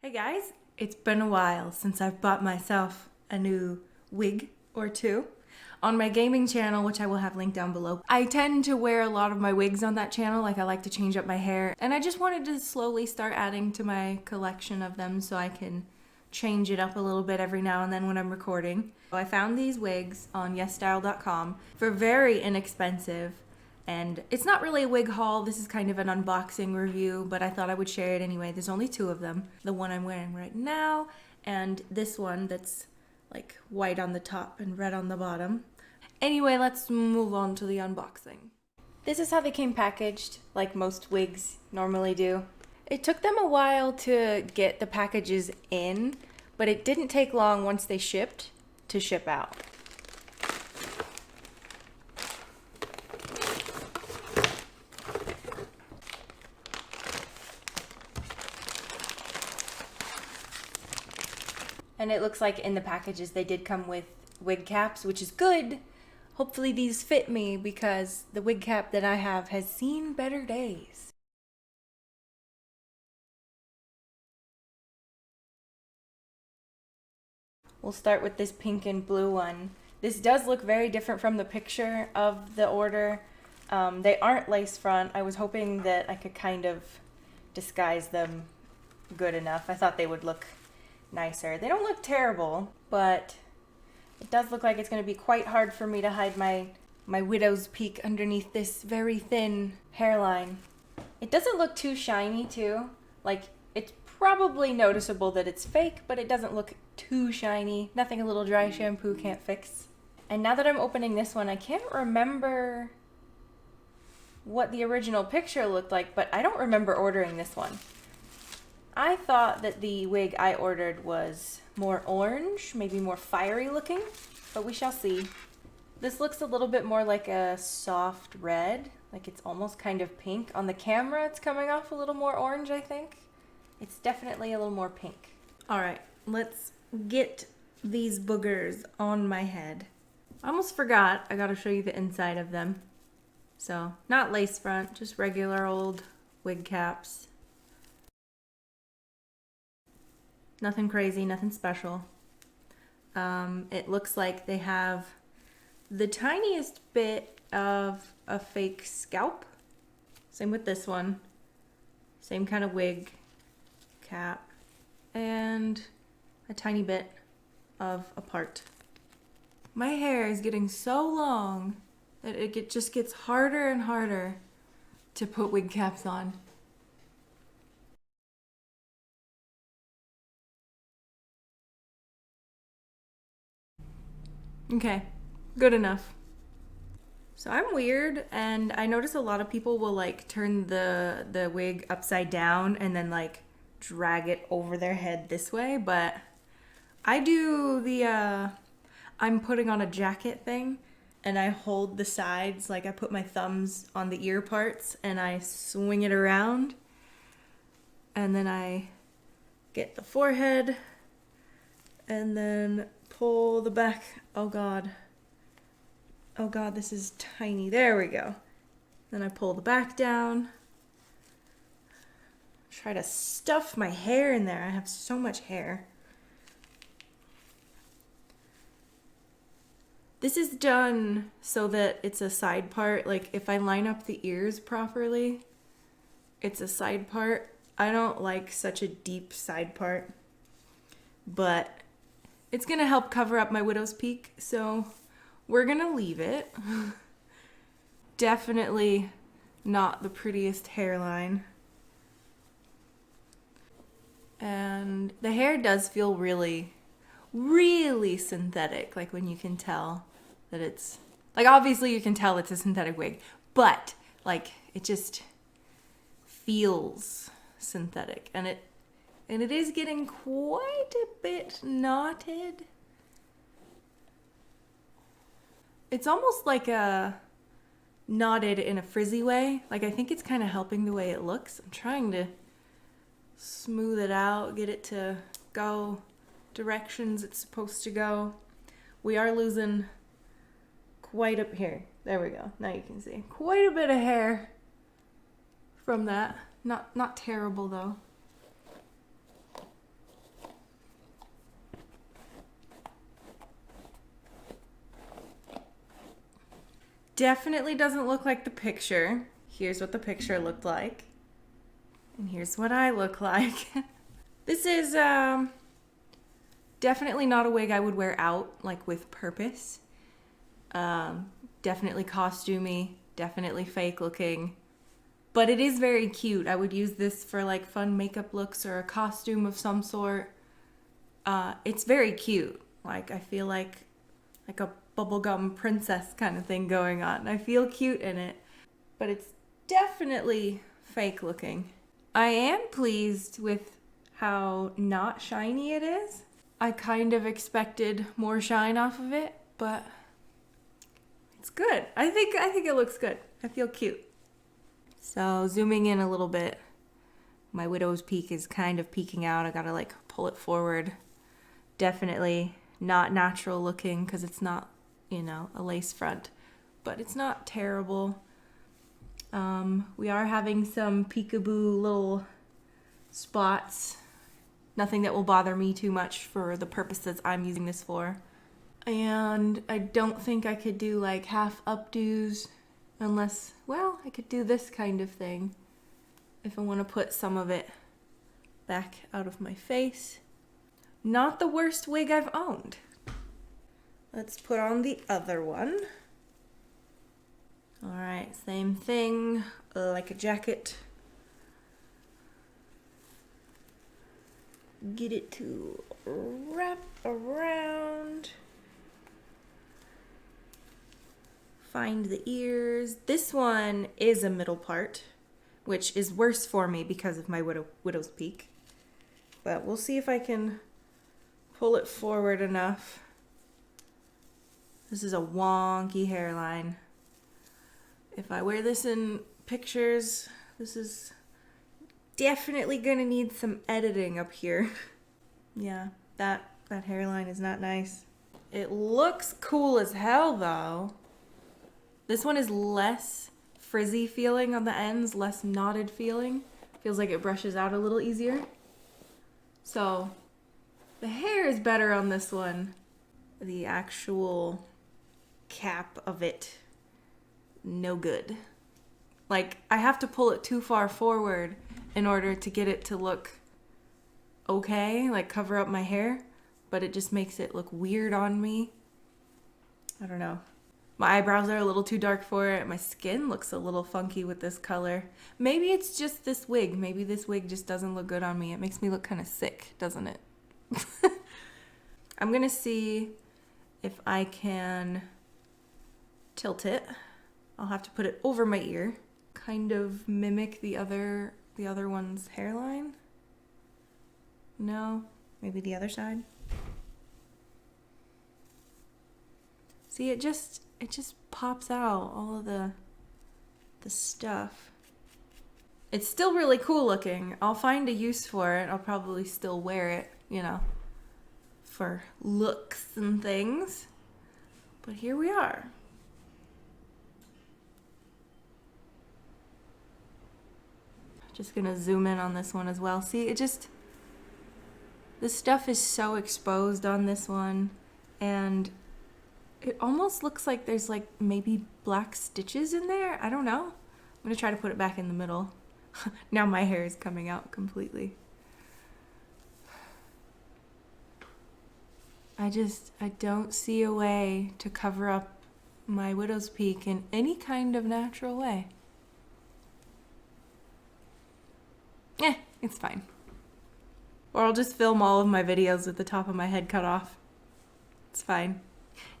Hey guys, it's been a while since I've bought myself a new wig or two. On my gaming channel, which I will have linked down below, I tend to wear a lot of my wigs on that channel, like I like to change up my hair, and I just wanted to slowly start adding to my collection of them so I can change it up a little bit every now and then when I'm recording. So I found these wigs on YesStyle.com for very inexpensive. And it's not really a wig haul, this is kind of an unboxing review, but I thought I would share it anyway. There's only two of them. The one I'm wearing right now, and this one that's like white on the top and red on the bottom. Anyway, let's move on to the unboxing. This is how they came packaged, like most wigs normally do. It took them a while to get the packages in, but it didn't take long once they shipped to ship out. And it looks like in the packages they did come with wig caps, which is good. Hopefully these fit me because the wig cap that I have has seen better days. We'll start with this pink and blue one. This does look very different from the picture of the order. They aren't lace front. I was hoping that I could kind of disguise them good enough. I thought they would look nicer. They don't look terrible, but it does look like it's going to be quite hard for me to hide my widow's peak underneath this very thin hairline. It doesn't look too shiny too. Like, it's probably noticeable that it's fake, but it doesn't look too shiny. Nothing a little dry shampoo can't fix. And now that I'm opening this one, I can't remember what the original picture looked like, but I don't remember ordering this one. I thought that the wig I ordered was more orange, maybe more fiery looking, but we shall see. This looks a little bit more like a soft red, like it's almost kind of pink. On the camera, it's coming off a little more orange, I think. It's definitely a little more pink. All right, let's get these boogers on my head. I almost forgot, I gotta show you the inside of them. So, not lace front, just regular old wig caps. Nothing crazy, nothing special. It looks like they have the tiniest bit of a fake scalp. Same with this one. Same kind of wig cap. And a tiny bit of a part. My hair is getting so long that it just gets harder and harder to put wig caps on. Okay, good enough. So I'm weird, and I notice a lot of people will like turn the wig upside down and then like drag it over their head this way, but I do the I'm putting on a jacket thing, and I hold the sides, like I put my thumbs on the ear parts and I swing it around, and then I get the forehead and then pull the back. Oh god, this is tiny. There we go. Then I pull the back down. Try to stuff my hair in there. I have so much hair. This is done so that it's a side part. Like if I line up the ears properly, it's a side part. I don't like such a deep side part, but it's gonna help cover up my widow's peak, so we're gonna leave it. Definitely not the prettiest hairline. And the hair does feel really, really synthetic, like when you can tell that it's, like obviously you can tell it's a synthetic wig, but like it just feels synthetic, and it is getting quite a bit knotted. It's almost like a knotted in a frizzy way. Like I think it's kind of helping the way it looks. I'm trying to smooth it out, get it to go directions it's supposed to go. We are losing quite up here. There we go. Now you can see quite a bit of hair from that. Not terrible though. definitely doesn't look like the picture. Here's what the picture looked like. And here's what I look like. This is definitely not a wig I would wear out, like with purpose. Definitely costumey, definitely fake looking. But it is very cute. I would use this for like fun makeup looks or a costume of some sort. It's very cute. Like I feel like a bubblegum princess kind of thing going on. I feel cute in it. But it's definitely fake looking. I am pleased with how not shiny it is. I kind of expected more shine off of it, but it's good. I think it looks good. I feel cute. So zooming in a little bit, my widow's peak is kind of peeking out. I gotta like pull it forward. Definitely not natural looking because it's not, you know, a lace front, but it's not terrible. We are having some peekaboo little spots. Nothing that will bother me too much for the purposes I'm using this for. And I don't think I could do like half updos unless, well, I could do this kind of thing if I want to put some of it back out of my face. Not the worst wig I've owned. Let's put on the other one. All right, same thing, like a jacket. Get it to wrap around. Find the ears. This one is a middle part, which is worse for me because of my widow's peak. But we'll see if I can pull it forward enough. This is a wonky hairline. If I wear this in pictures, this is definitely gonna need some editing up here. Yeah, that hairline is not nice. It looks cool as hell though. This one is less frizzy feeling on the ends, less knotted feeling. Feels like it brushes out a little easier. So the hair is better on this one. The actual cap of it, no good. Like I have to pull it too far forward in order to get it to look okay, like cover up my hair, but it just makes it look weird on me. I don't know. My eyebrows are a little too dark for it. My skin looks a little funky with this color. Maybe it's just this wig. Maybe this wig just doesn't look good on me. It makes me look kind of sick, doesn't it? I'm gonna see if I can tilt it. I'll have to put it over my ear, kind of mimic the other one's hairline. No, maybe the other side. See, it just pops out all of the stuff. It's still really cool looking. I'll find a use for it. I'll probably still wear it, you know, for looks and things. But here we are. Just gonna zoom in on this one as well. See, this stuff is so exposed on this one, and it almost looks like there's like maybe black stitches in there. I don't know. I'm gonna try to put it back in the middle. Now my hair is coming out completely. I don't see a way to cover up my widow's peak in any kind of natural way. It's fine. Or I'll just film all of my videos with the top of my head cut off. It's fine.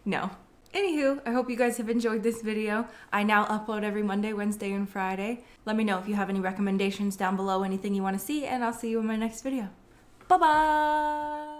No. Anywho, I hope you guys have enjoyed this video. I now upload every Monday, Wednesday, and Friday. Let me know if you have any recommendations down below, anything you want to see, and I'll see you in my next video. Bye-bye!